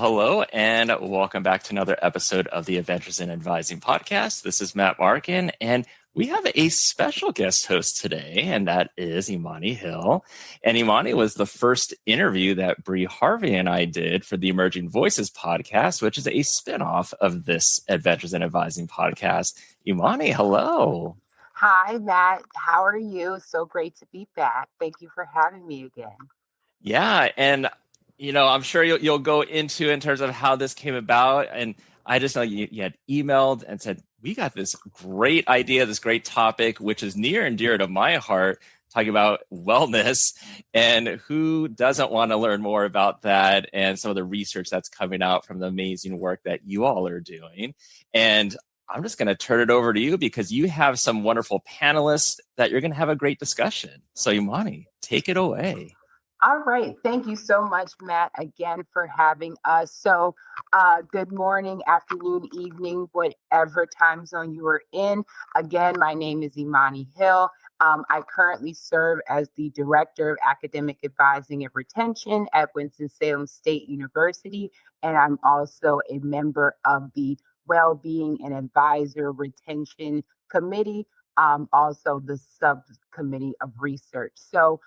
Hello, and welcome back to another episode of the Adventures in Advising podcast. This is Matt Markin, and we have a special guest host today, and that is Imani Hill. And Imani was the first interview that Bree Harvey and I did for the Emerging Voices podcast, which is a spinoff of this Adventures in Advising podcast. Imani, hello. Hi, Matt. How are you? So great to be back. Thank you for having me again. Yeah, and I'm sure you'll go into in terms of how this came about. And I just know you had emailed and said, we got this great idea, this great topic, which is near and dear to my heart, talking about wellness. And who doesn't want to learn more about that and some of the research that's coming out from the amazing work that you all are doing. And I'm just going to turn it over to you because you have some wonderful panelists that you're going to have a great discussion. So Imani, take it away. All right. Thank you so much, Matt, again for having us. So good morning, afternoon, evening, whatever time zone you are in. Again, my name is Imani Hill. I currently serve as the Director of Academic Advising and Retention at Winston-Salem State University, and I'm also a member of the Wellbeing and Advisor Retention Committee, also the Subcommittee of Research. So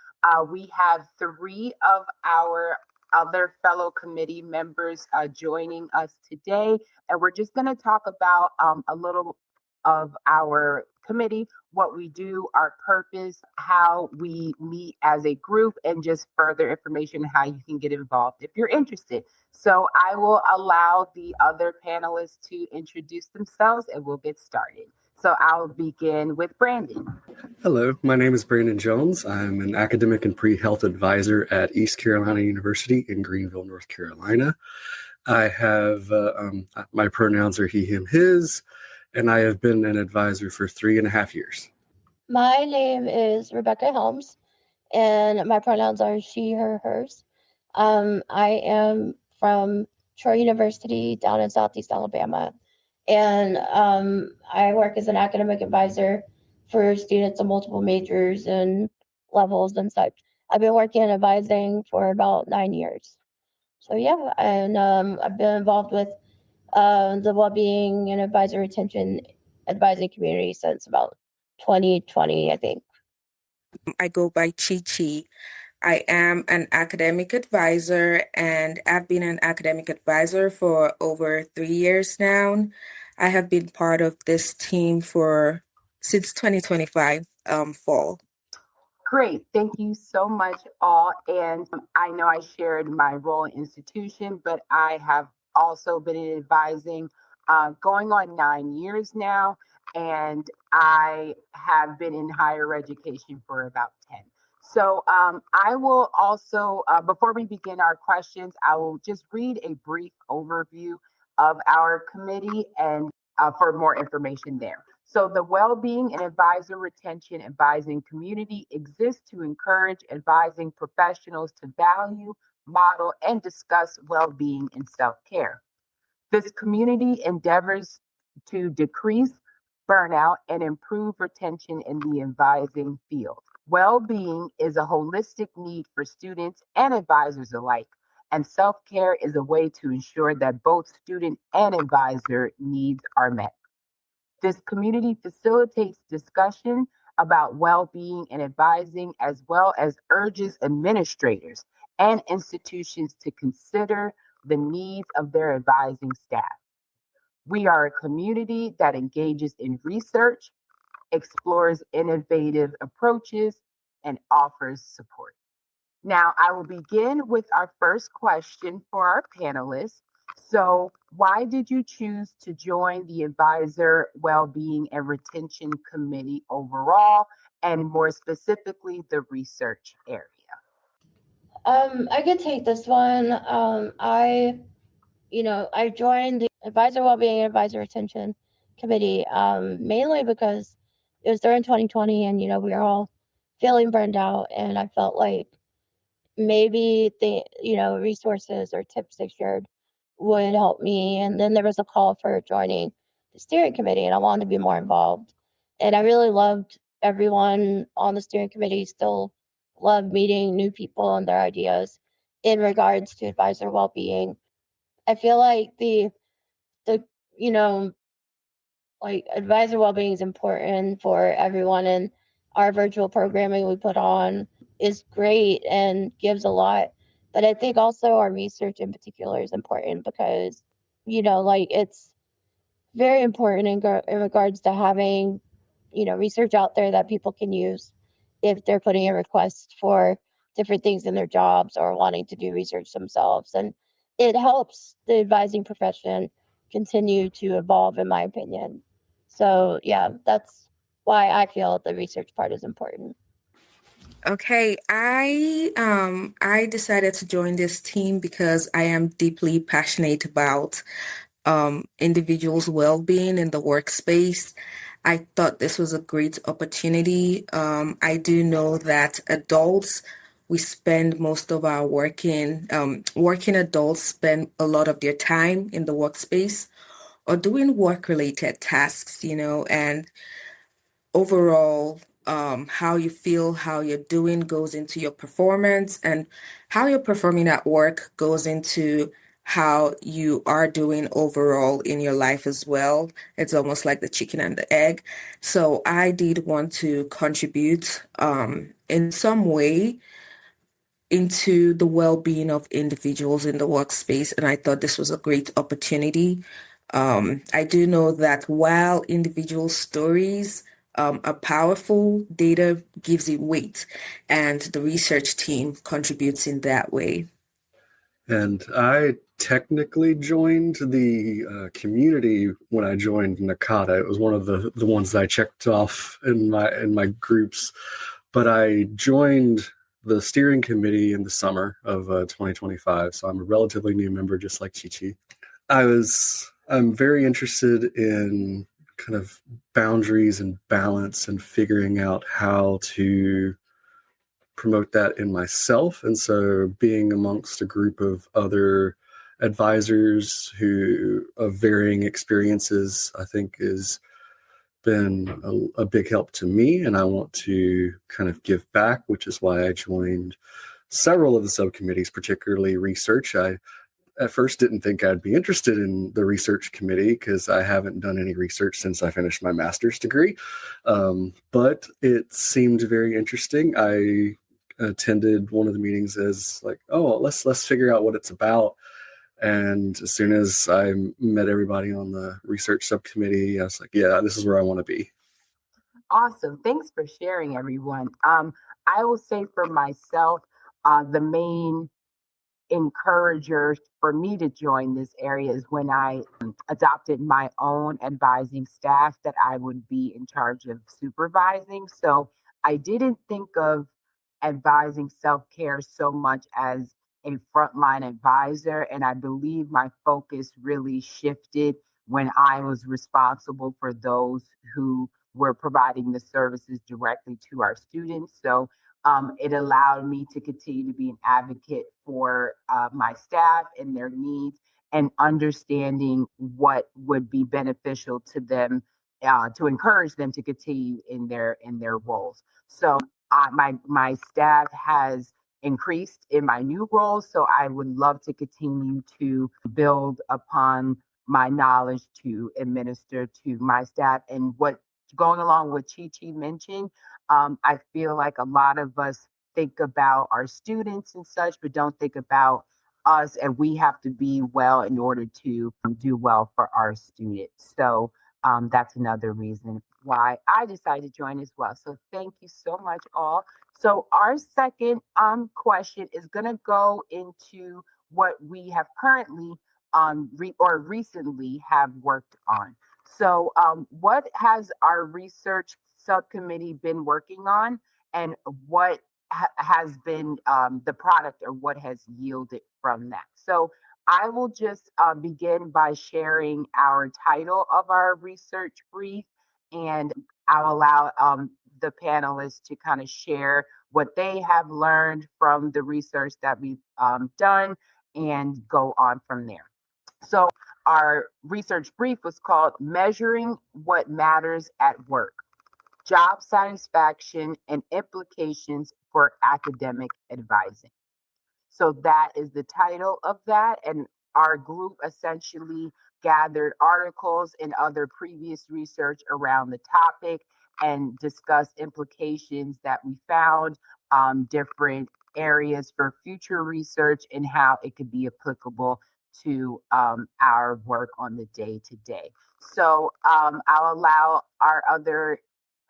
we have three of our other fellow committee members joining us today, and we're just going to talk about a little of our committee, what we do, our purpose, how we meet as a group, and just further information how you can get involved if you're interested. So I will allow the other panelists to introduce themselves and we'll get started. So I'll begin with Brandon. Hello, my name is Brandon Jones. I'm an academic and pre-health advisor at East Carolina University in Greenville, North Carolina. I have, my pronouns are he, him, his, and I have been an advisor for 3.5 years. My name is Rebecca Helms, and my pronouns are she, her, hers. I am from Troy University down in Southeast Alabama. And I work as an academic advisor for students of multiple majors and levels and such. I've been working in advising for about 9 years. So yeah, and I've been involved with the well-being and advisor retention advising community since about 2020, I think. I go by Chi. I am an academic advisor, and I've been an academic advisor for over 3 years now. I have been part of this team since 2025 fall. Great. Thank you so much, all. And I know I shared my role in institution, but I have also been in advising going on 9 years now, and I have been in higher education for about 10. So I will also, before we begin our questions, I will just read a brief overview of our committee and for more information there. So the Wellbeing and Advisor Retention Advising Community exists to encourage advising professionals to value, model, and discuss well-being and self-care. This community endeavors to decrease burnout and improve retention in the advising field. Well-being is a holistic need for students and advisors alike, and self-care is a way to ensure that both student and advisor needs are met. This community facilitates discussion about well-being and advising, as well as urges administrators and institutions to consider the needs of their advising staff. We are a community that engages in research, explores innovative approaches, and offers support. Now, I will begin with our first question for our panelists. So, why did you choose to join the Advisor Wellbeing and Retention Committee overall, and more specifically, the research area? I could take this one. I joined the Advisor Wellbeing and Advisor Retention Committee mainly because it was during 2020, and we were all feeling burned out, and I felt like maybe the resources or tips they shared would help me. And then there was a call for joining the steering committee, and I wanted to be more involved. And I really loved everyone on the steering committee. Still love meeting new people and their ideas in regards to advisor well-being. I feel like the you know, like advisor well-being is important for everyone, and our virtual programming we put on is great and gives a lot. But I think also our research in particular is important because, like it's very important in regards to having, research out there that people can use if they're putting in requests for different things in their jobs or wanting to do research themselves. And it helps the advising profession continue to evolve, in my opinion. So, yeah, that's why I feel the research part is important. Okay, I decided to join this team because I am deeply passionate about individuals' well-being in the workspace. I thought this was a great opportunity. I do know that adults, we spend most of our working adults spend a lot of their time in the workspace or doing work-related tasks, and overall, how you feel, how you're doing goes into your performance, and how you're performing at work goes into how you are doing overall in your life as well. It's almost like the chicken and the egg. So I did want to contribute in some way into the well-being of individuals in the workspace, and I thought this was a great opportunity. I do know that while individual stories are powerful, data gives it weight, and the research team contributes in that way. And I technically joined the community when I joined NACADA. It was one of the ones that I checked off in my groups. But I joined the steering committee in the summer of 2025. So I'm a relatively new member, just like Chichi. I'm very interested in kind of boundaries and balance and figuring out how to promote that in myself. And so being amongst a group of other advisors who of varying experiences, I think has been a big help to me. And I want to kind of give back, which is why I joined several of the subcommittees, particularly research. I at first didn't think I'd be interested in the research committee because I haven't done any research since I finished my master's degree. But it seemed very interesting. I attended one of the meetings as like, oh, let's figure out what it's about. And as soon as I met everybody on the research subcommittee, I was like, yeah, this is where I want to be. Awesome. Thanks for sharing, everyone. I will say for myself, the main encourager for me to join this area is when I adopted my own advising staff that I would be in charge of supervising. So I didn't think of advising self care so much as a frontline advisor. And I believe my focus really shifted when I was responsible for those who were providing the services directly to our students. So it allowed me to continue to be an advocate for my staff and their needs and understanding what would be beneficial to them to encourage them to continue in their roles. So my staff has increased in my new roles, so I would love to continue to build upon my knowledge to administer to my staff. And what going along with Chi Chi mentioned, I feel like a lot of us think about our students and such, but don't think about us, and we have to be well in order to do well for our students. So that's another reason why I decided to join as well. So thank you so much, all. So our second question is going to go into what we have currently or recently have worked on. So, what has our research subcommittee been working on, and what has been the product or what has yielded from that? So, I will just begin by sharing our title of our research brief, and I'll allow the panelists to kind of share what they have learned from the research that we've done and go on from there. So, our research brief was called Measuring What Matters at Work: Job Satisfaction and Implications for Academic Advising. So that is the title of that. And our group essentially gathered articles and other previous research around the topic and discussed implications that we found, different areas for future research, and how it could be applicable to our work on the day to day. So I'll allow our other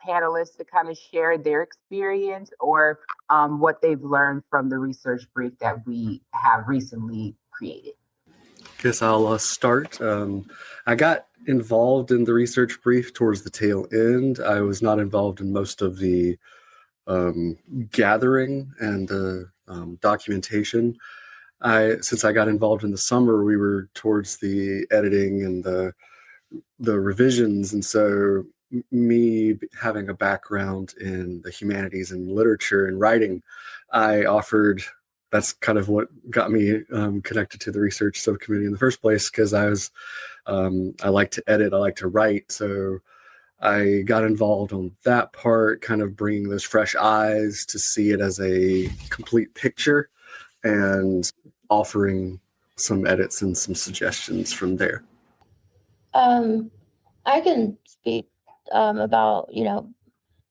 panelists to kind of share their experience or what they've learned from the research brief that we have recently created. Guess I'll start. I got involved in the research brief towards the tail end. I was not involved in most of the gathering and documentation. Since I got involved in the summer, we were towards the editing and the revisions, and so me having a background in the humanities and literature and writing, I offered. That's kind of what got me connected to the research subcommittee in the first place, because I like to edit, I like to write, so I got involved on that part, kind of bringing those fresh eyes to see it as a complete picture and offering some edits and some suggestions from there. I can speak about,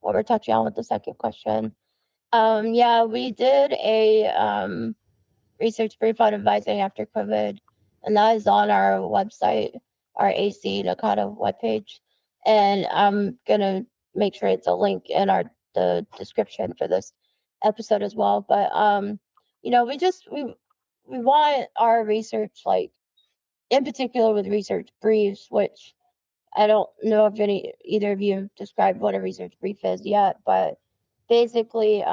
what we're touching on with the second question. Yeah, we did a research brief on advising after COVID, and that is on our website, our AC NACADA webpage. And I'm gonna make sure it's a link in the description for this episode as well. But we want our research, like in particular with research briefs, which I don't know if either of you described what a research brief is yet, but basically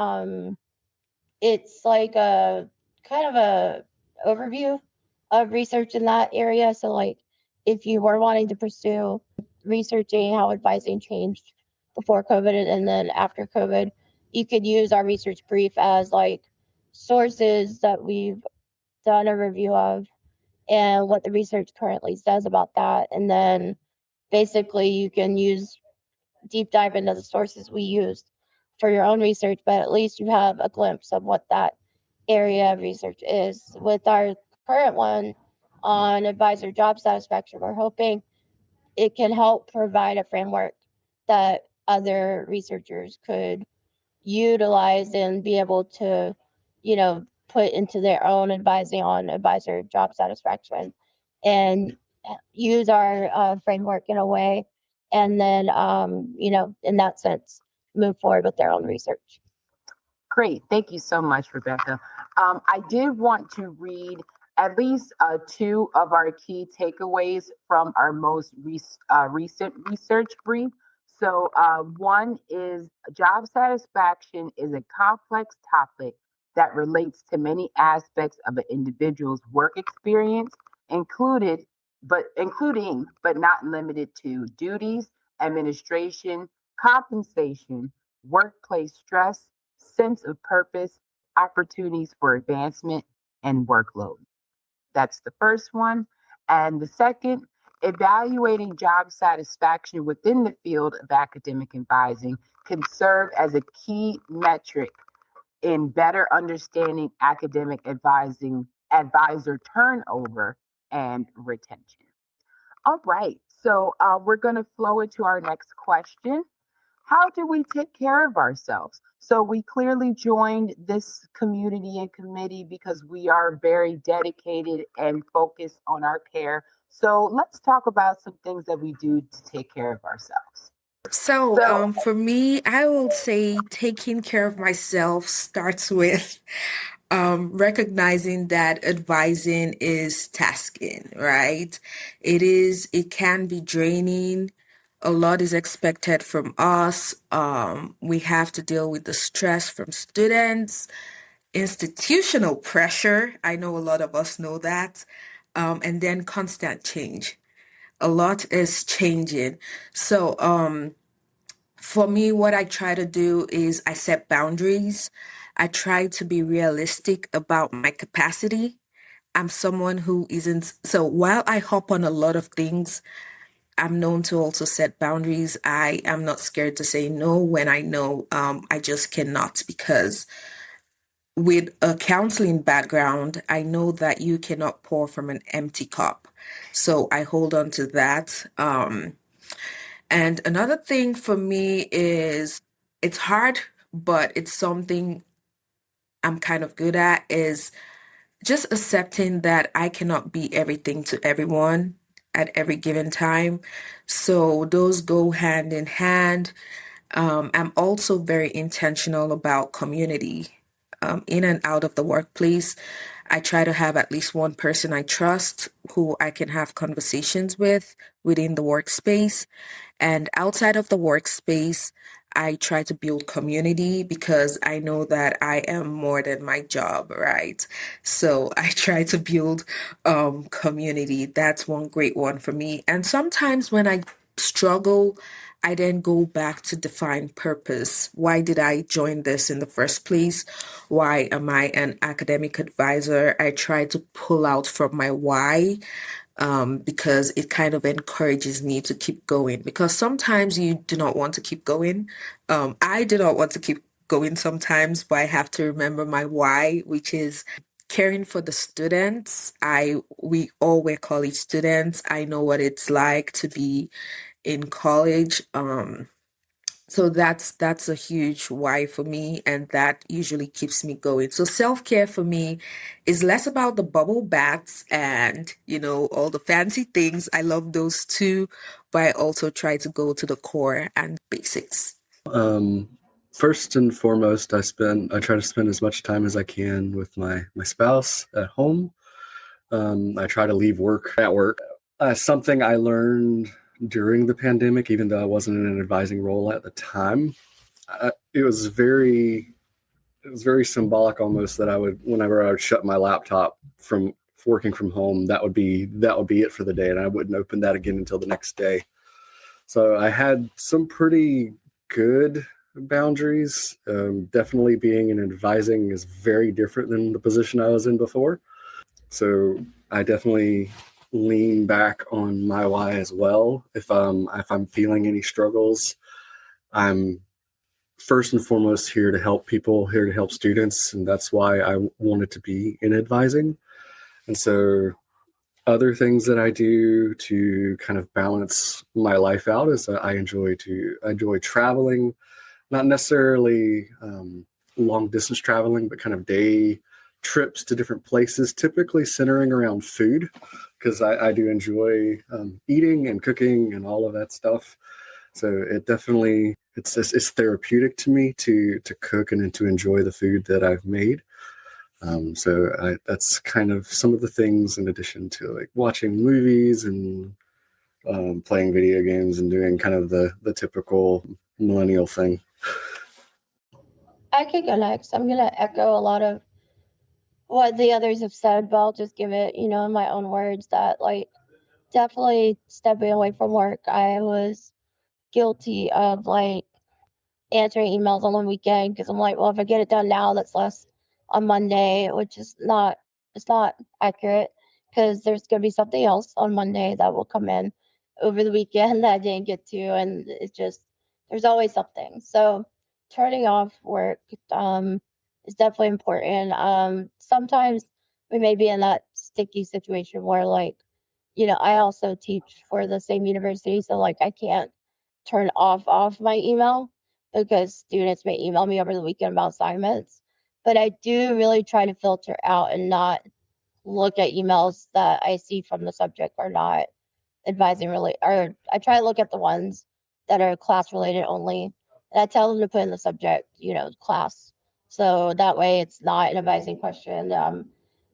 it's like a kind of a overview of research in that area. So like if you were wanting to pursue researching how advising changed before COVID and then after COVID, you could use our research brief as like sources that we've done a review of and what the research currently says about that. And then basically you can deep dive into the sources we used for your own research, but at least you have a glimpse of what that area of research is. With our current one on advisor job satisfaction, we're hoping it can help provide a framework that other researchers could utilize and be able to, put into their own advising on advisor job satisfaction and use our framework in a way, and then, in that sense, move forward with their own research. Great. Thank you so much, Rebecca. I did want to read at least two of our key takeaways from our most recent research brief. So one is job satisfaction is a complex topic that relates to many aspects of an individual's work experience, including but not limited to duties, administration, compensation, workplace stress, sense of purpose, opportunities for advancement, and workload. That's the first one. And the second, evaluating job satisfaction within the field of academic advising can serve as a key metric in better understanding academic advisor turnover and retention. All right, so we're going to flow into our next question. How do we take care of ourselves? So we clearly joined this community and committee because we are very dedicated and focused on our care. So let's talk about some things that we do to take care of ourselves. So, for me, I will say taking care of myself starts with recognizing that advising is tasking, right? It can be draining. A lot is expected from us. We have to deal with the stress from students, institutional pressure. I know a lot of us know that. And then constant change. A lot is changing. So, for me, what I try to do is I set boundaries. I try to be realistic about my capacity. I'm someone who isn't, so while I hop on a lot of things, I'm known to also set boundaries. I am not scared to say no when I know I just cannot, because with a counseling background, I know that you cannot pour from an empty cup. So I hold on to that. And another thing for me is it's hard, but it's something I'm kind of good at is just accepting that I cannot be everything to everyone at every given time. So those go hand in hand. I'm also very intentional about community in and out of the workplace. I try to have at least one person I trust who I can have conversations with within the workspace. And outside of the workspace, I try to build community because I know that I am more than my job, right? So I try to build community. That's one great one for me. And sometimes when I struggle, I then go back to define purpose. Why did I join this in the first place? Why am I an academic advisor? I try to pull out from my why because it kind of encourages me to keep going. Because sometimes you do not want to keep going. I do not want to keep going sometimes, but I have to remember my why, which is caring for the students. We all were college students. I know what it's like to be in college. So that's a huge why for me, and that usually keeps me going. So self-care for me is less about the bubble baths and, all the fancy things. I love those too, but I also try to go to the core and basics. First and foremost, I try to spend as much time as I can with my spouse at home. I try to leave work at work. Something I learned during the pandemic, even though I wasn't in an advising role at the time, it was very symbolic almost that whenever I would shut my laptop from working from home, that would be it for the day, and I wouldn't open that again until the next day. So I had some pretty good boundaries. Definitely being in advising is very different than the position I was in before. So I definitely lean back on my why as well. If I'm feeling any struggles, I'm first and foremost here to help people, here to help students, and that's why I wanted to be in advising. And so other things that I do to kind of balance my life out is that I enjoy traveling, not necessarily long distance traveling, but kind of day trips to different places, typically centering around food, because I do enjoy eating and cooking and all of that stuff. So it definitely it's therapeutic to me to cook and to enjoy the food that I've made. That's kind of some of the things, in addition to like watching movies and playing video games and doing kind of the typical millennial thing. I could go next. I'm gonna echo a lot of what the others have said, but I'll just give it, in my own words that like definitely stepping away from work. I was guilty of like answering emails on the weekend because I'm like, well, if I get it done now, that's less on Monday, which is not, it's not accurate because there's going to be something else on Monday that will come in over the weekend that I didn't get to. And it's just, there's always something. So turning off work is definitely important. Sometimes we may be in that sticky situation where like, I also teach for the same university. So like I can't turn off my email because students may email me over the weekend about assignments. But I do really try to filter out and not look at emails that I see from the subject are not advising related, or I try to look at the ones that are class related only. And I tell them to put in the subject, class. So that way it's not an advising question.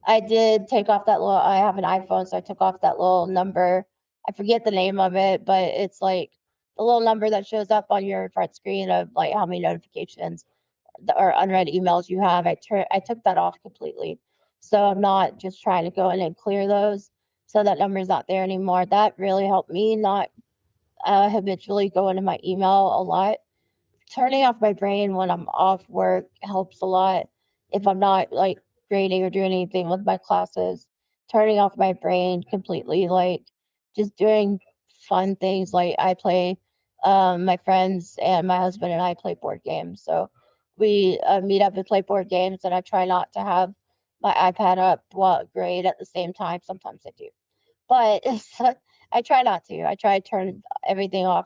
I did take off that little, I have an iPhone, so I took off that little number. I forget the name of it, but it's like the little number that shows up on your front screen of like how many notifications or unread emails you have. I took that off completely. So I'm not just trying to go in and clear those so that number's not there anymore. That really helped me not habitually go into my email a lot. Turning off my brain when I'm off work helps a lot. If I'm not like grading or doing anything with my classes, turning off my brain completely, like just doing fun things. Like I play, my friends and my husband and I play board games. So we meet up and play board games, and I try not to have my iPad up while grade at the same time. Sometimes I do, but I try not to. I try to turn everything off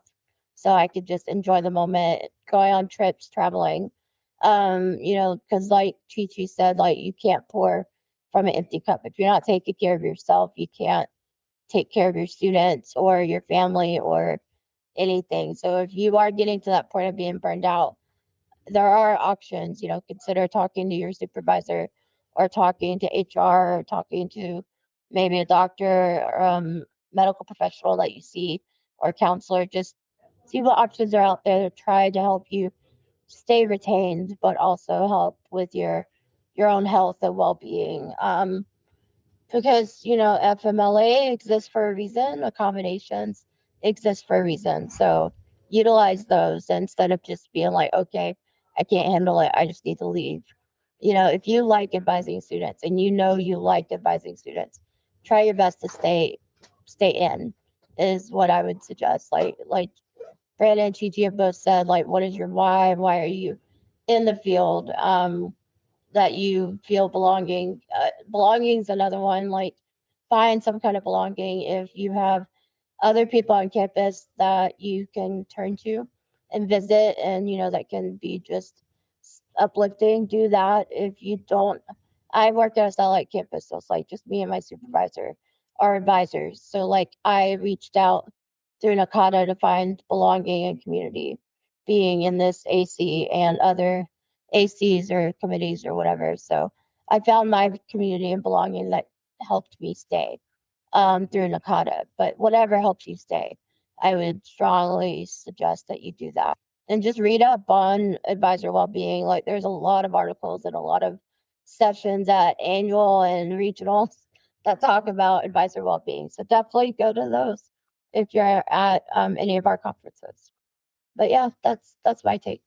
so I could just enjoy the moment, going on trips, traveling. Because like Chi Chi said, like you can't pour from an empty cup. If you're not taking care of yourself, you can't take care of your students or your family or anything. So if you are getting to that point of being burned out, there are options. Consider talking to your supervisor or talking to HR or talking to maybe a doctor or medical professional that you see or counselor. Just see what options are out there to try to help you stay retained, but also help with your own health and well-being. Because FMLA exists for a reason, accommodations exist for a reason. So utilize those instead of just being like, okay, I can't handle it, I just need to leave. If you like advising students and you like advising students, try your best to stay in is what I would suggest. Like Brandon and Chi have both said, like, what is your why? Why are you in the field? That you feel belonging. Belonging is another one. Like, find some kind of belonging. If you have other people on campus that you can turn to and visit, and that can be just uplifting, do that. If you don't, I work at a satellite campus, so it's like just me and my supervisor, our advisors. So like I reached out through NACADA to find belonging and community, being in this AC and other ACs or committees or whatever. So I found my community and belonging that helped me stay through NACADA. But whatever helps you stay, I would strongly suggest that you do that. And just read up on advisor well-being. Like there's a lot of articles and a lot of sessions at annual and regionals that talk about advisor well-being. So definitely go to those if you're at any of our conferences. But yeah, that's my take.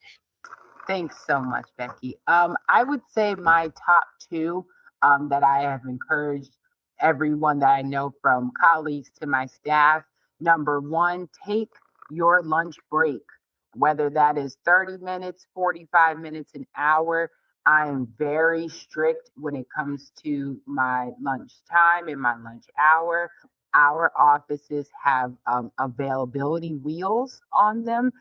Thanks so much, Becky. I would say my top two that I have encouraged everyone that I know, from colleagues to my staff. Number one, take your lunch break, whether that is 30 minutes, 45 minutes, an hour. I am very strict when it comes to my lunch time and my lunch hour. Our offices have availability wheels on them.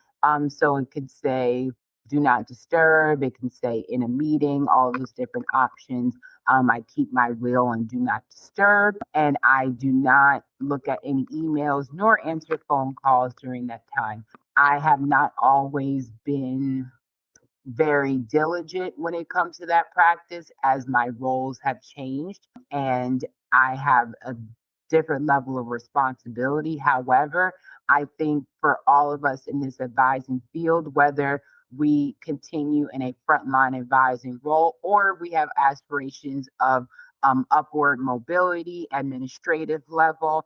So it could say do not disturb, it can say in a meeting, all those different options. I keep my wheel on do not disturb, and I do not look at any emails nor answer phone calls during that time. I have not always been very diligent when it comes to that practice, as my roles have changed and I have a different level of responsibility. However, I think for all of us in this advising field, whether we continue in a frontline advising role or we have aspirations of upward mobility, administrative level,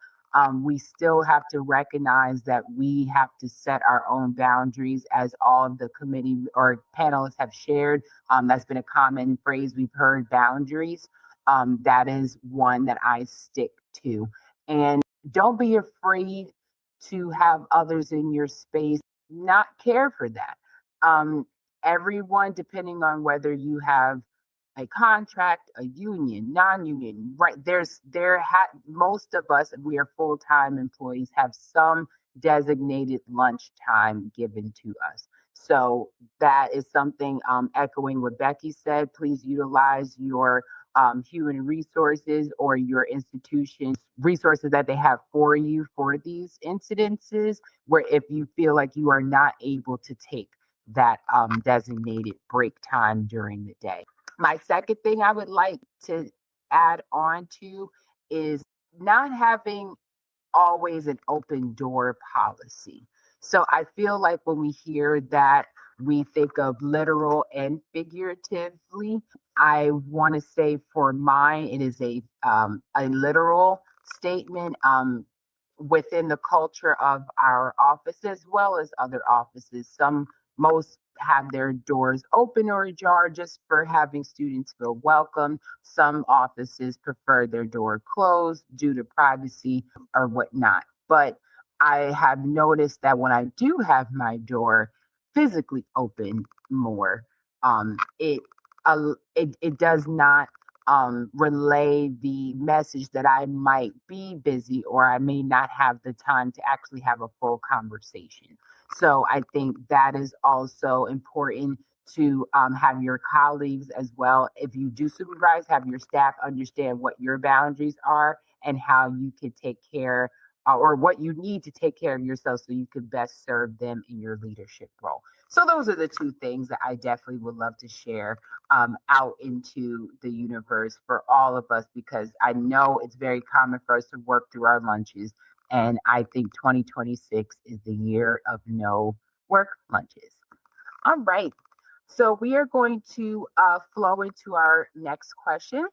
we still have to recognize that we have to set our own boundaries, as all of the committee or panelists have shared. That's been a common phrase we've heard, boundaries. That is one that I stick to. And don't be afraid to have others in your space not care for that. Everyone, depending on whether you have a contract, a union, non-union, right? Most of us, we are full-time employees, have some designated lunch time given to us. So that is something, echoing what Becky said, please utilize your human resources or your institution's resources that they have for you for these incidences, where if you feel like you are not able to take that designated break time during the day. My second thing I would like to add on to is not having always an open door policy. So I feel like when we hear that, we think of literal and figuratively. I want to say for mine, it is a literal statement. Within the culture of our office as well as other offices. Most have their doors open or ajar just for having students feel welcome. Some offices prefer their door closed due to privacy or whatnot. But I have noticed that when I do have my door physically open more, it does not relay the message that I might be busy or I may not have the time to actually have a full conversation. So I think that is also important to have your colleagues as well. If you do supervise, have your staff understand what your boundaries are and how you can take care or what you need to take care of yourself so you can best serve them in your leadership role. So those are the two things that I definitely would love to share out into the universe for all of us, because I know it's very common for us to work through our lunches. And I think 2026 is the year of no work lunches. All right. So we are going to flow into our next question.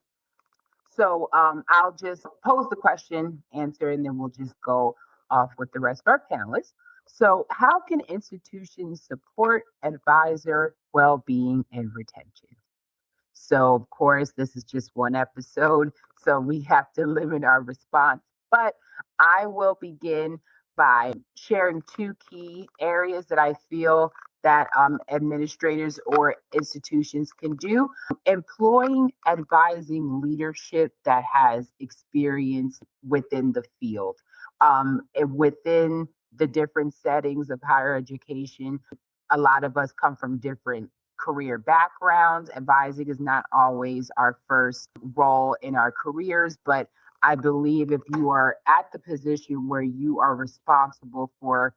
So I'll just pose the question, answer, and then we'll just go off with the rest of our panelists. So, how can institutions support advisor well-being and retention? So, of course, this is just one episode, so we have to limit our response. But I will begin by sharing two key areas that I feel that administrators or institutions can do. Employing advising leadership that has experience within the field, within the different settings of higher education. A lot of us come from different career backgrounds. Advising is not always our first role in our careers, but I believe if you are at the position where you are responsible for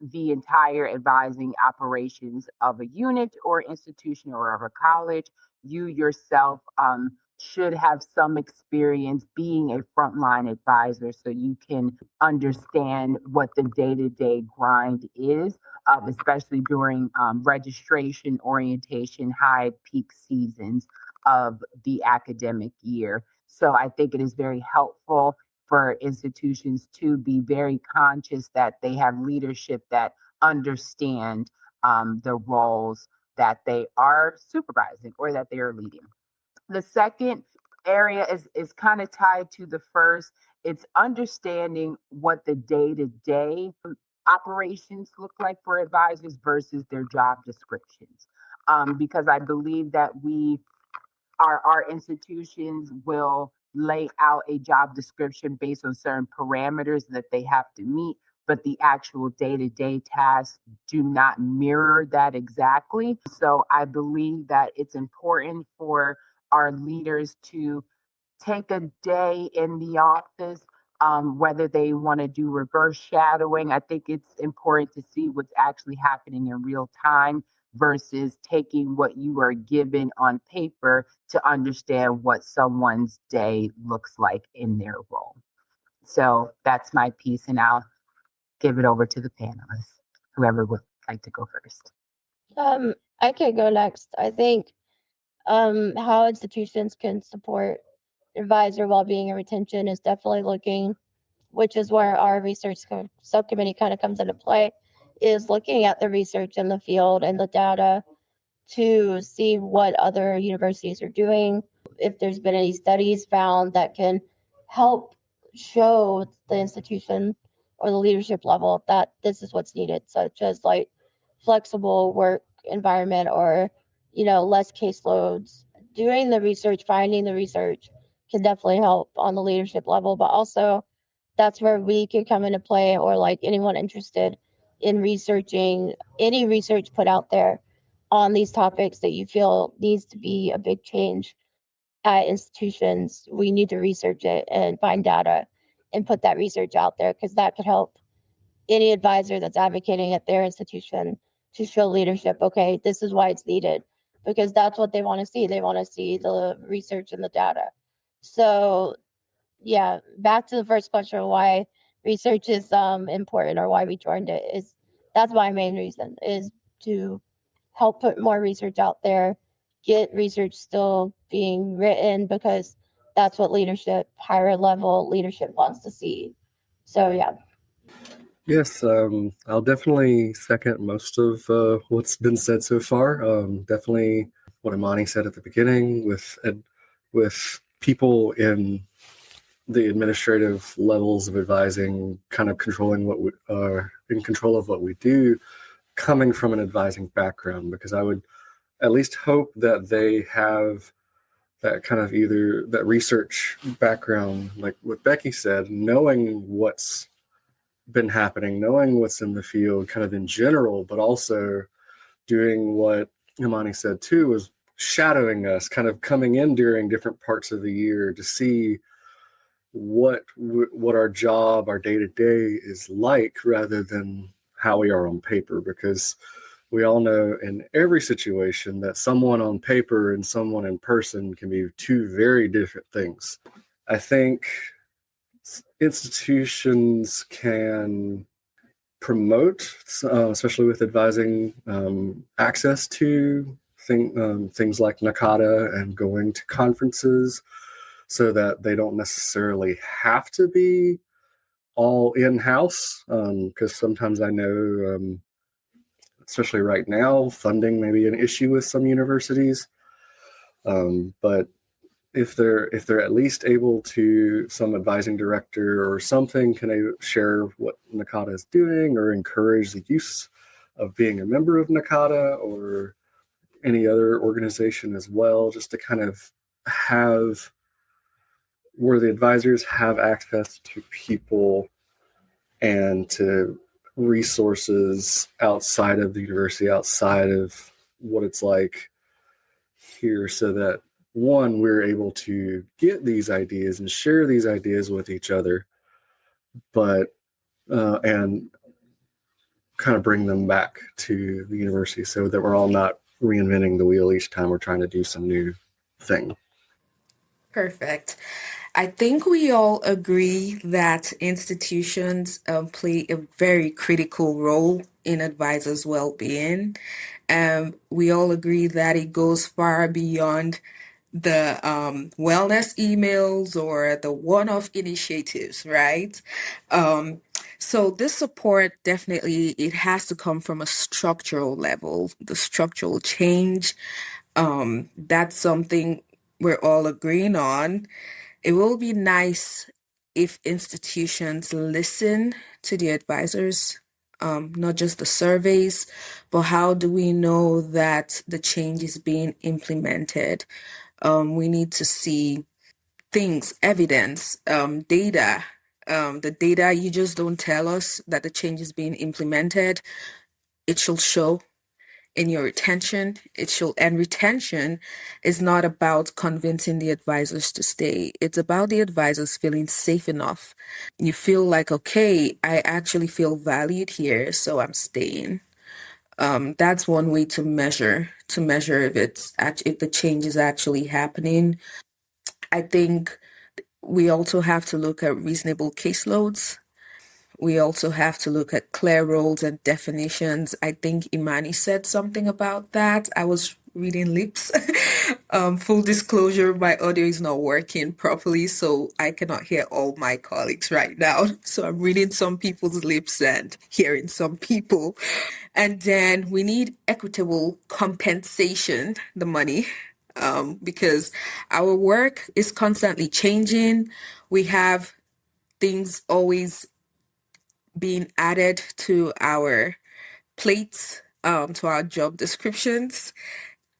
the entire advising operations of a unit or institution or of a college, you yourself should have some experience being a frontline advisor so you can understand what the day-to-day grind is, especially during registration, orientation, high peak seasons of the academic year. So I think it is very helpful for institutions to be very conscious that they have leadership that understand the roles that they are supervising or that they are leading. The second area is kind of tied to the first. It's understanding what the day-to-day operations look like for advisors versus their job descriptions. Because I believe that our institutions will lay out a job description based on certain parameters that they have to meet, but the actual day-to-day tasks do not mirror that exactly. So I believe that it's important for our leaders to take a day in the office, whether they want to do reverse shadowing. I think it's important to see what's actually happening in real time versus taking what you are given on paper to understand what someone's day looks like in their role. So that's my piece, and I'll give it over to the panelists, whoever would like to go first. I could go next. I think how institutions can support advisor well-being and retention is definitely looking, which is where our research subcommittee kind of comes into play, is looking at the research in the field and the data to see what other universities are doing, if there's been any studies found that can help show the institution or the leadership level that this is what's needed, such as like flexible work environment or, less caseloads. Doing the research, finding the research can definitely help on the leadership level, but also that's where we could come into play, or like anyone interested in researching any research put out there on these topics that you feel needs to be a big change at institutions. We need to research it and find data and put that research out there, because that could help any advisor that's advocating at their institution to show leadership, okay, this is why it's needed, because that's what they want to see. They want to see the research and the data. So yeah, back to the first question, why research is important, or why we joined it, is that's my main reason, is to help put more research out there, get research still being written, because that's what leadership, higher level leadership, wants to see. So yeah. Yes, I'll definitely second most of what's been said so far. Definitely what Imani said at the beginning, with people in the administrative levels of advising, kind of controlling what we are in control of what we do, coming from an advising background, because I would at least hope that they have that kind of either that research background, like what Becky said, knowing what's been happening, knowing what's in the field kind of in general, but also doing what Imani said too, was shadowing us, kind of coming in during different parts of the year to see what our job, our day-to-day is like, rather than how we are on paper, because we all know in every situation that someone on paper and someone in person can be two very different things. I think institutions can promote, especially with advising, access to things like NACADA and going to conferences, so that they don't necessarily have to be all in-house, because sometimes I know, especially right now, funding may be an issue with some universities, but if they're at least able to, some advising director or something, can they share what NACADA is doing or encourage the use of being a member of NACADA or any other organization as well, just to kind of have where the advisors have access to people and to resources outside of the university, outside of what it's like here, so that one, we're able to get these ideas and share these ideas with each other, but and kind of bring them back to the university, so that we're all not reinventing the wheel each time we're trying to do some new thing. Perfect. I think we all agree that institutions play a very critical role in advisors' well-being. We all agree that it goes far beyond the wellness emails or the one-off initiatives, right? So this support, definitely, it has to come from a structural level, the structural change. That's something we're all agreeing on. It will be nice if institutions listen to the advisors, not just the surveys, but how do we know that the change is being implemented? We need to see things, evidence, data. The data, you just don't tell us that the change is being implemented. It should show in your retention. And retention is not about convincing the advisors to stay. It's about the advisors feeling safe enough. You feel like, okay, I actually feel valued here, so I'm staying. That's one way to measure if the change is actually happening. I think we also have to look at reasonable caseloads. We also have to look at clear roles and definitions. I think Imani said something about that. I was reading lips. Full disclosure, my audio is not working properly, so I cannot hear all my colleagues right now. So I'm reading some people's lips and hearing some people. And then we need equitable compensation, the money, because our work is constantly changing. We have things always being added to our plates, to our job descriptions,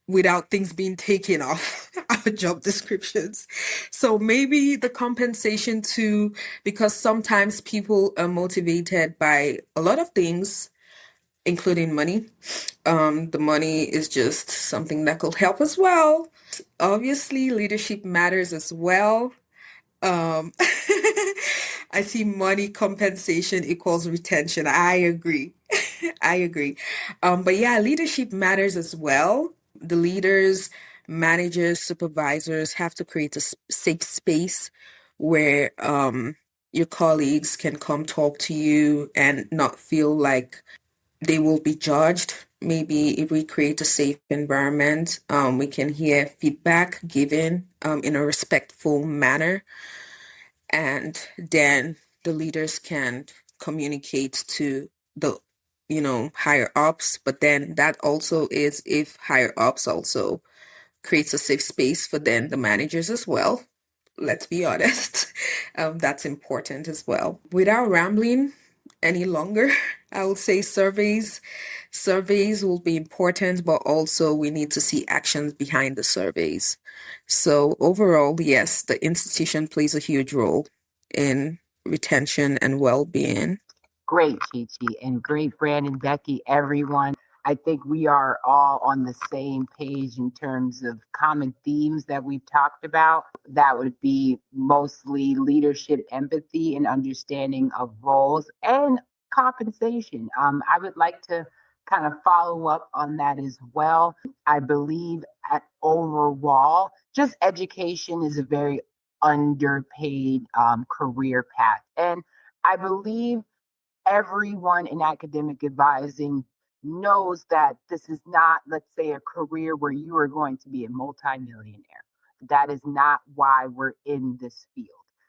without things being taken off our job descriptions. So maybe the compensation too, because sometimes people are motivated by a lot of things, including money. The money is just something that could help as well. Obviously, leadership matters as well. Um, I see money compensation equals retention. I agree. I agree. But yeah, leadership matters as well. The leaders, managers, supervisors have to create a safe space where your colleagues can come talk to you and not feel like they will be judged. Maybe if we create a safe environment, we can hear feedback given in a respectful manner, and then the leaders can communicate to the higher ups. But then that also is if higher ups also creates a safe space for then the managers as well. Let's be honest. That's important as well. Without rambling any longer, I would say surveys. Surveys will be important, but also we need to see actions behind the surveys. So overall, yes, the institution plays a huge role in retention and well-being. Great, Chi Chi, and great, Brandon, Becky, everyone. I think we are all on the same page in terms of common themes that we've talked about. That would be mostly leadership, empathy, and understanding of roles and compensation. I would like to kind of follow up on that as well. I believe at overall, just education is a very underpaid career path. And I believe everyone in academic advising knows that this is not, let's say, a career where you are going to be a multimillionaire. That is not why we're in this field.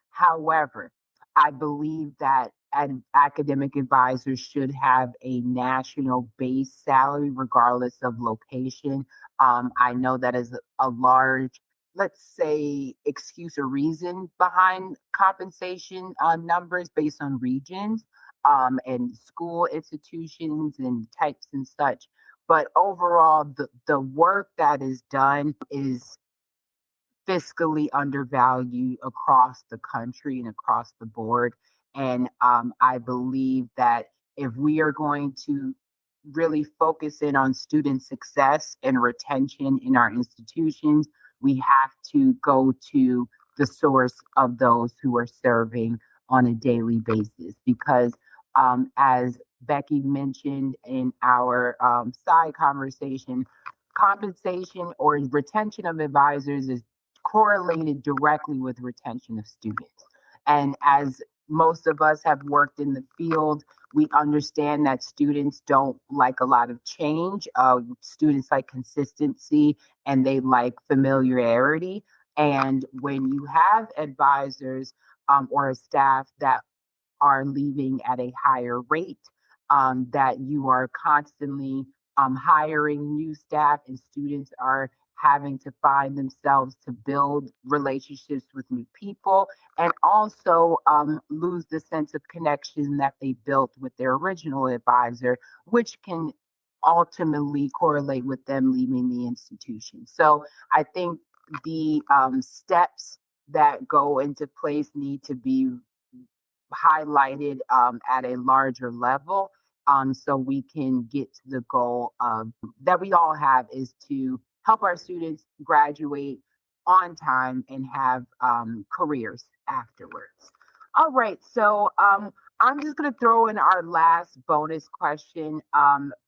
However, I believe that an academic advisor should have a national base salary regardless of location. I know that is a large, let's say, excuse or reason behind compensation numbers based on regions and school institutions and types and such. But overall, the work that is done is fiscally undervalued across the country and across the board. And I believe that if we are going to really focus in on student success and retention in our institutions, we have to go to the source of those who are serving on a daily basis. Because as Becky mentioned in our side conversation, compensation or retention of advisors is correlated directly with retention of students. And as most of us have worked in the field, we understand that students don't like a lot of change. Students like consistency and they like familiarity. And when you have advisors or a staff that are leaving at a higher rate, that you are constantly hiring new staff and students are having to find themselves to build relationships with new people and also lose the sense of connection that they built with their original advisor, which can ultimately correlate with them leaving the institution. So I think the steps that go into place need to be highlighted at a larger level so we can get to the goal that we all have is to help our students graduate on time and have careers afterwards. All right, so I'm just going to throw in our last bonus question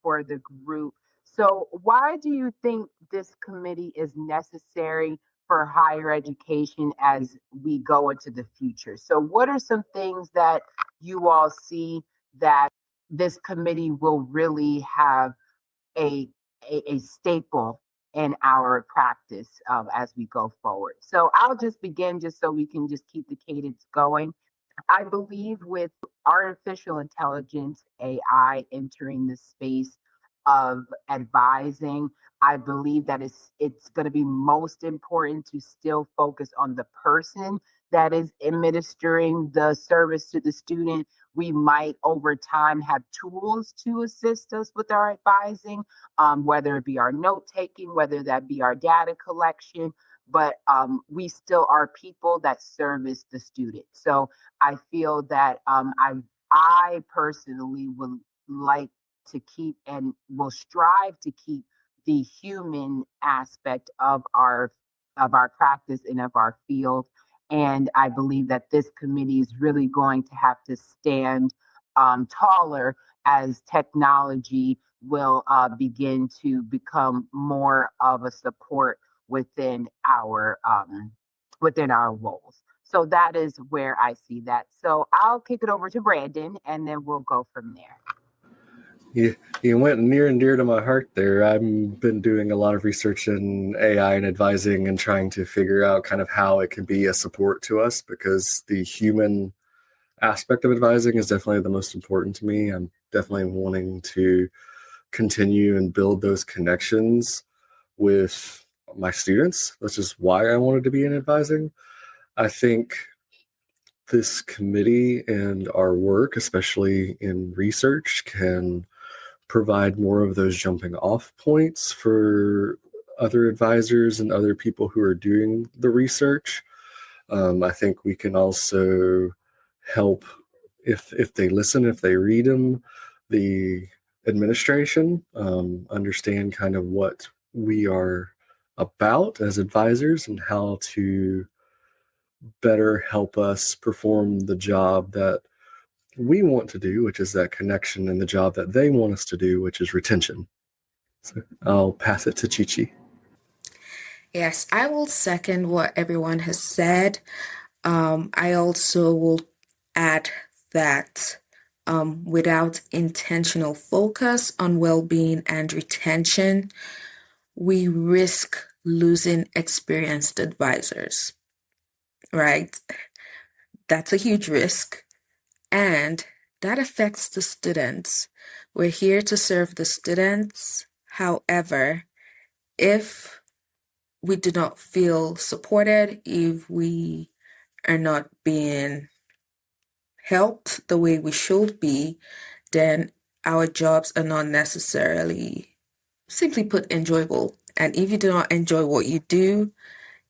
for the group. So why do you think this committee is necessary for higher education as we go into the future? So what are some things that you all see that this committee will really have a staple in our practice as we go forward? So I'll just begin just so we can just keep the cadence going. I believe with artificial intelligence, AI entering the space of advising, I believe that it's going to be most important to still focus on the person that is administering the service to the student. We might over time have tools to assist us with our advising, whether it be our note taking, whether that be our data collection, but we still are people that service the student. So I feel that I personally would like to keep and will strive to keep the human aspect of our practice and of our field. And I believe that this committee is really going to have to stand taller as technology will begin to become more of a support within our roles. So that is where I see that. So I'll kick it over to Brandon, and then we'll go from there. You went near and dear to my heart there. I've been doing a lot of research in AI and advising and trying to figure out kind of how it can be a support to us, because the human aspect of advising is definitely the most important to me. I'm definitely wanting to continue and build those connections with my students, which is why I wanted to be in advising. I think this committee and our work, especially in research, can provide more of those jumping off points for other advisors and other people who are doing the research. I think we can also help if they listen, if they read them, the administration understand kind of what we are about as advisors and how to better help us perform the job that we want to do, which is that connection, and the job that they want us to do, which is retention. So I'll pass it to Chichi. Yes, I will second what everyone has said. I also will add that without intentional focus on well-being and retention, we risk losing experienced advisors, right? That's a huge risk. And that affects the students. We're here to serve the students. However, if we do not feel supported, if we are not being helped the way we should be, then our jobs are not necessarily, simply put, enjoyable. And if you do not enjoy what you do,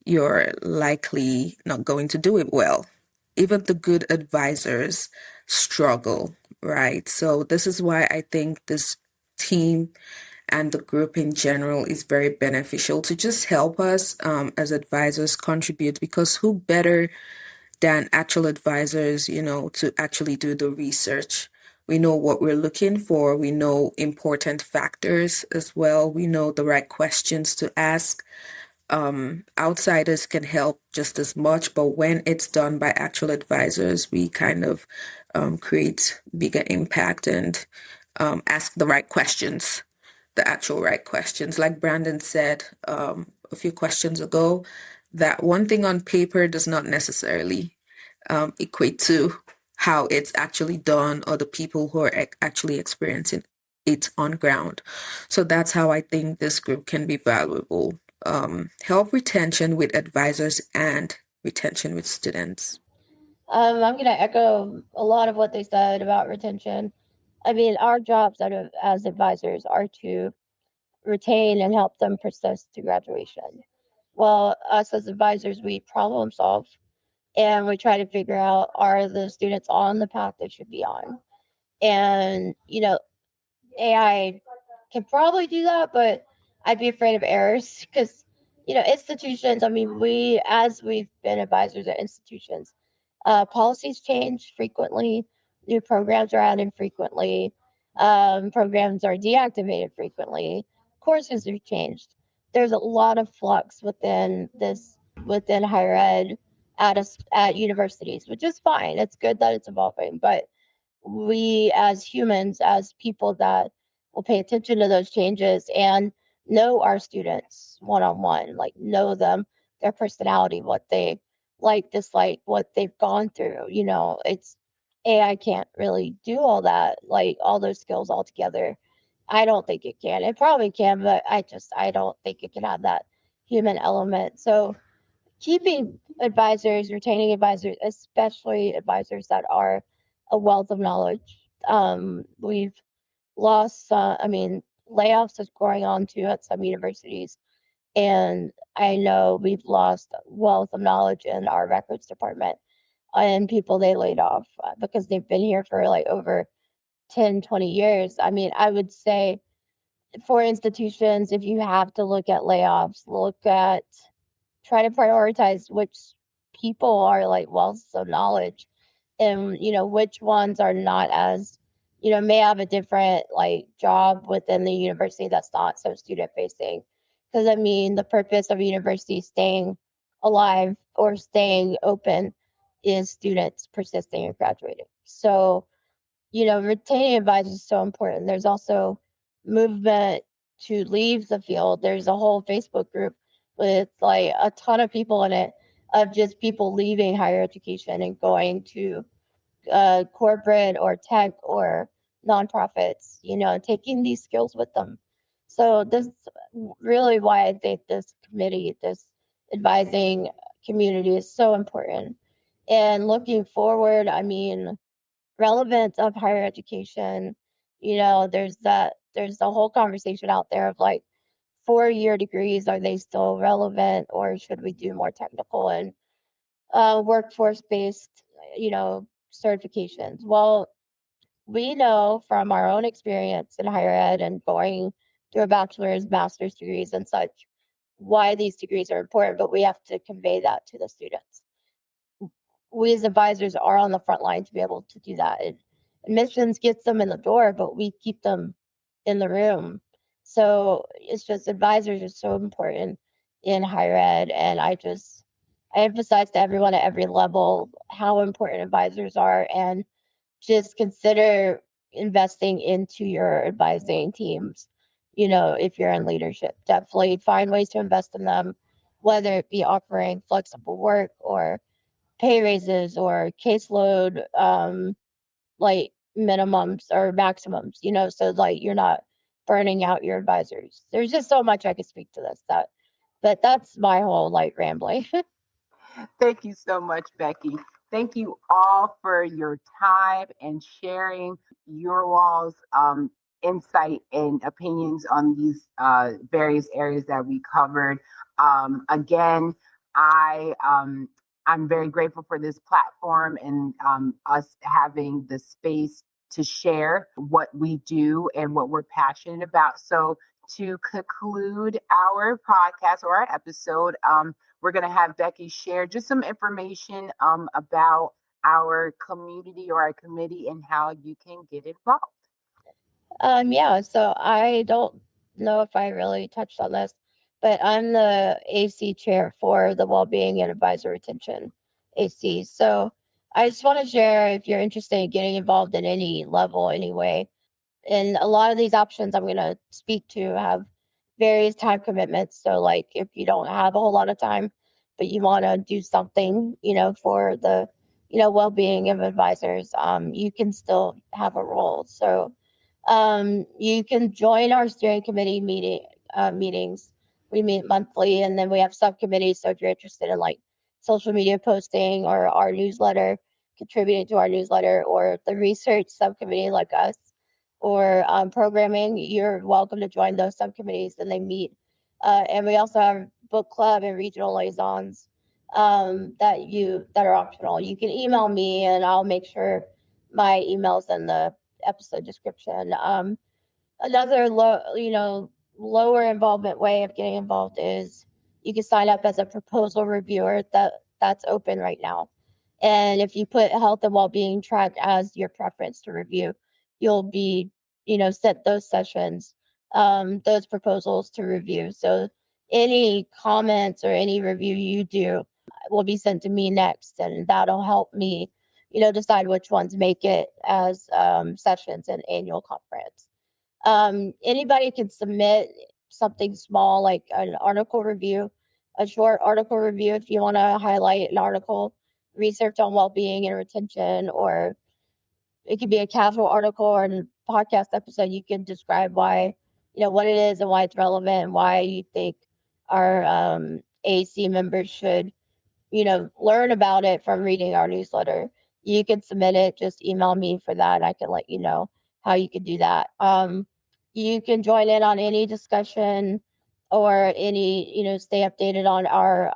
you're likely not going to do it well. Even the good advisors struggle, right? So this is why I think this team and the group in general is very beneficial to just help us as advisors contribute, because who better than actual advisors, to actually do the research. We know what we're looking for. We know important factors as well. We know the right questions to ask. Outsiders can help just as much, but when it's done by actual advisors, we kind of create bigger impact and ask the right questions, the actual right questions. Like Brandon said a few questions ago, that one thing on paper does not necessarily equate to how it's actually done or the people who are actually experiencing it on ground. So that's how I think this group can be valuable. Help retention with advisors and retention with students. I'm going to echo a lot of what they said about retention. I mean, our jobs as advisors are to retain and help them persist to graduation. Well, us as advisors, we problem solve and we try to figure out, are the students on the path they should be on? And, AI can probably do that, but I'd be afraid of errors because, institutions, I mean, we've been advisors at institutions, policies change frequently, new programs are added frequently, programs are deactivated frequently, courses are changed. There's a lot of flux within higher ed at universities, which is fine. It's good that it's evolving, but we as humans, as people that will pay attention to those changes and know our students one-on-one, like know them, their personality, what they like, dislike, what they've gone through. It's AI can't really do all that, like all those skills all together. I don't think it can. It probably can, but I don't think it can have that human element. So keeping advisors, retaining advisors, especially advisors that are a wealth of knowledge. We've lost, layoffs is going on too at some universities. And I know we've lost wealth of knowledge in our records department and people they laid off because they've been here for like over 10, 20 years. I mean, I would say for institutions, if you have to look at layoffs, try to prioritize which people are like wealths of knowledge and which ones are not as may have a different like job within the university that's not so student facing, because I mean the purpose of a university staying alive or staying open is students persisting and graduating. So retaining advisors is so important. There's also movement to leave the field. There's a whole Facebook group with like a ton of people in it of just people leaving higher education and going to corporate or tech or nonprofits, taking these skills with them. So this is really why I think this committee, this advising community is so important. And looking forward, I mean, relevance of higher education, there's the whole conversation out there of like 4-year degrees, are they still relevant, or should we do more technical and workforce based, certifications? Well, we know from our own experience in higher ed and going through a bachelor's, master's degrees and such, why these degrees are important, but we have to convey that to the students. We as advisors are on the front line to be able to do that. Admissions gets them in the door, but we keep them in the room. So it's just advisors are so important in higher ed. And I emphasize to everyone at every level how important advisors are, and just consider investing into your advising teams. If you're in leadership, definitely find ways to invest in them, whether it be offering flexible work or pay raises or caseload like minimums or maximums, so like you're not burning out your advisors. There's just so much I could speak to this, but that's my whole like rambling. Thank you so much, Becky. Thank you all for your time and sharing your all's insight and opinions on these various areas that we covered. Again, I'm very grateful for this platform and us having the space to share what we do and what we're passionate about. So to conclude our podcast or our episode, we're going to have Becky share just some information about our community or our committee and how you can get involved. Yeah, so I don't know if I really touched on this, but I'm the AC chair for the Wellbeing and Advisor Retention AC. So I just want to share, if you're interested in getting involved in any level anyway, and a lot of these options I'm going to speak to have various time commitments. So like if you don't have a whole lot of time, but you want to do something, for the, well-being of advisors, you can still have a role. So you can join our steering committee meetings. We meet monthly, and then we have subcommittees. So if you're interested in like social media posting or our newsletter, contributing to our newsletter, or the research subcommittee like us, or programming, you're welcome to join those subcommittees, and they meet. And we also have book club and regional liaisons that are optional. You can email me, and I'll make sure my email's in the episode description. Another lower involvement way of getting involved is you can sign up as a proposal reviewer. That's open right now. And if you put health and well-being track as your preference to review, you'll be, sent those sessions, those proposals to review. So any comments or any review you do will be sent to me next, and that'll help me, decide which ones make it as sessions in annual conference. Anybody can submit something small like an article review, a short article review if you want to highlight an article, research on well-being and retention, or it could be a casual article or a podcast episode. You can describe why, what it is and why it's relevant and why you think our AC members should, learn about it from reading our newsletter. You can submit it, just email me for that. I can let you know how you can do that. You can join in on any discussion or any, stay updated on our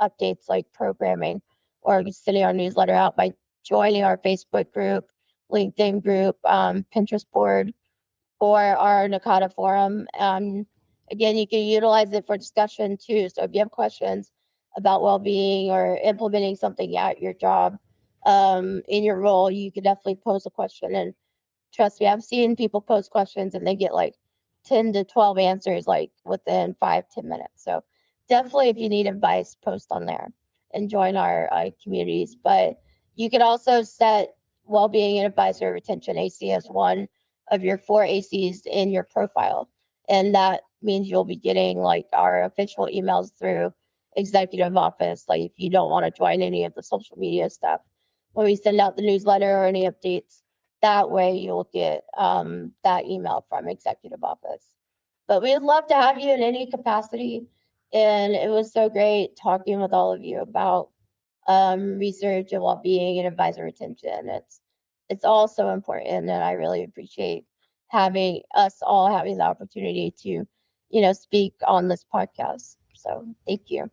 updates like programming, or sending our newsletter out by joining our Facebook group, LinkedIn group, Pinterest board, or our NACADA forum. Again, you can utilize it for discussion too. So if you have questions about well-being or implementing something at your job, in your role, you can definitely pose a question. And trust me, I've seen people post questions and they get like 10 to 12 answers like within 5-10 minutes. So definitely, if you need advice, post on there and join our communities. But you can also set well-being and advisor retention AC as one of your 4 ACs in your profile. And that means you'll be getting like our official emails through executive office. Like if you don't want to join any of the social media stuff, when we send out the newsletter or any updates, that way you'll get that email from executive office. But we'd love to have you in any capacity. And it was so great talking with all of you about research and well-being and advisor retention. It's all so important, and I really appreciate having the opportunity to, speak on this podcast. So thank you.